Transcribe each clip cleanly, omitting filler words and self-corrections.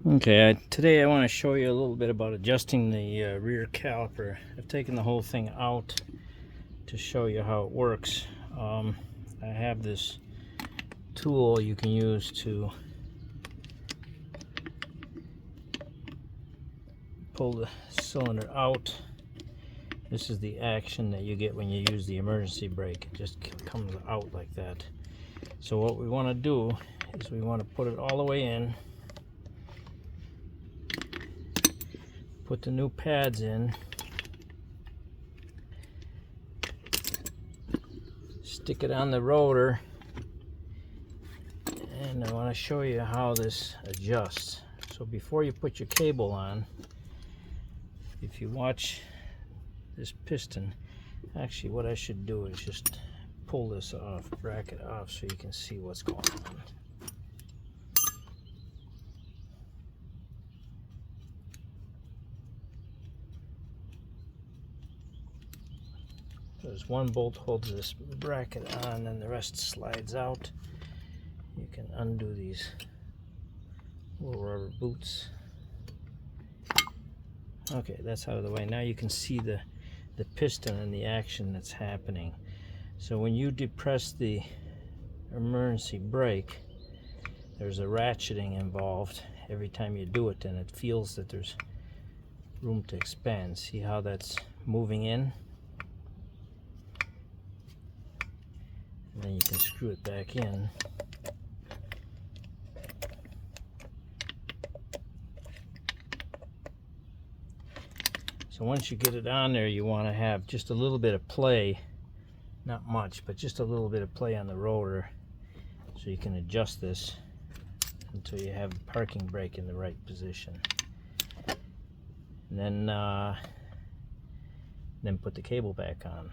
Okay, today I want to show you a little bit about adjusting the rear caliper. I've taken the whole thing out to show you how it works. I have this tool you can use to pull the cylinder out. This is the action that you get when you use the emergency brake. It just comes out like that. So what we want to do is we want to put it all the way in. Put the new pads in, stick it on the rotor, and I want to show you how this adjusts. So before you put your cable on, if you watch this piston, actually what I should do is just pull this off, bracket off, so you can see what's going on. There's one bolt holds this bracket on and the rest slides out. You can undo these little rubber boots. Okay, that's out of the way. Now you can see the piston and the action that's happening. So when you depress the emergency brake, there's a ratcheting involved every time you do it, and it feels that there's room to expand. See how that's moving in? And then you can screw it back in. So once you get it on there, you want to have just a little bit of play, not much, but just a little bit of play on the rotor, so you can adjust this until you have the parking brake in the right position. And then put the cable back on.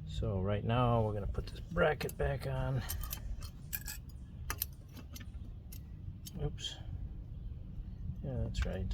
So right now we're going to put this bracket back on. Oops. Yeah, that's right.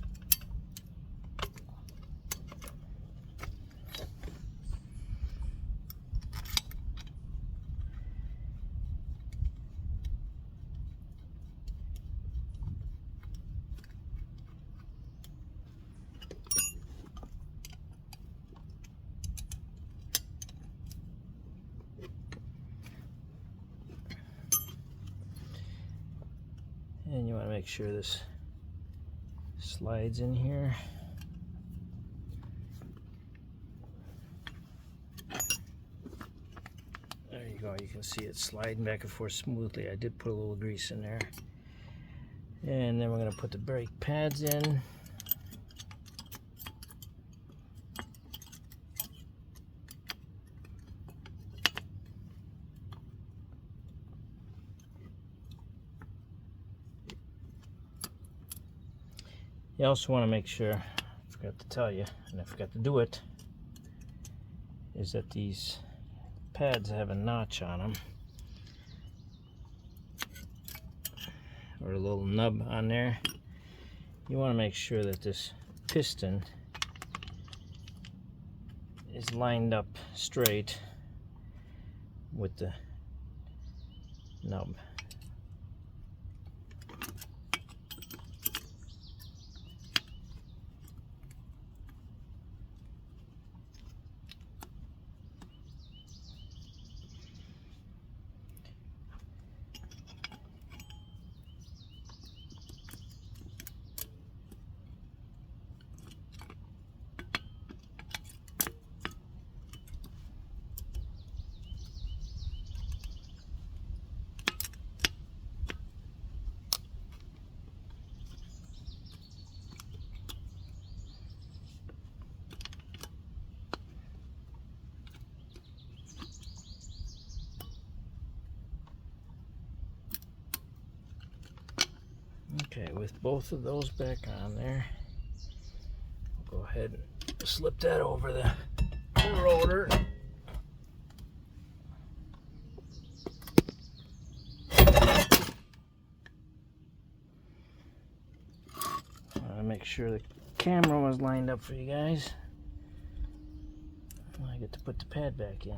And you want to make sure this slides in here. There you go, you can see it sliding back and forth smoothly. I did put a little grease in there. And then we're going to put the brake pads in. You also want to make sure, I forgot to tell you, and I forgot to do it, is that these pads have a notch on them, or a little nub on there. You want to make sure that this piston is lined up straight with the nub. Okay, with both of those back on there, we'll go ahead and slip that over the rotor. Make sure the camera was lined up for you guys. I get to put the pad back in.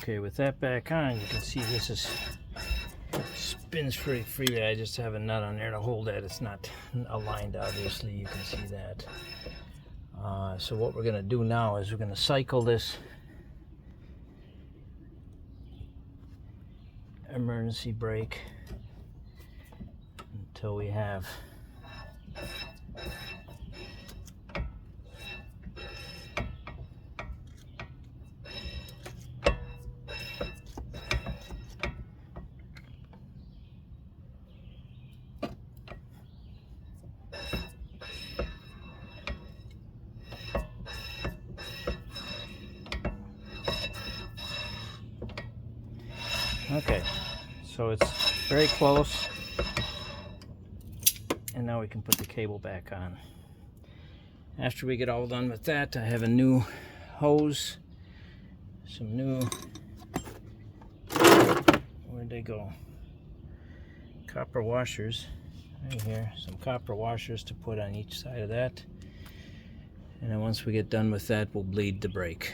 Okay, with that back on, you can see this is spins pretty freely. I just have a nut on there to hold that. It's not aligned, obviously. You can see that. So what we're going to do now is we're going to cycle this emergency brake until we have okay, so it's very close, and now we can put the cable back on. After we get all done with that, I have a new hose, some new, where'd they go? Copper washers, right here, some copper washers to put on each side of that. And then once we get done with that, we'll bleed the brake.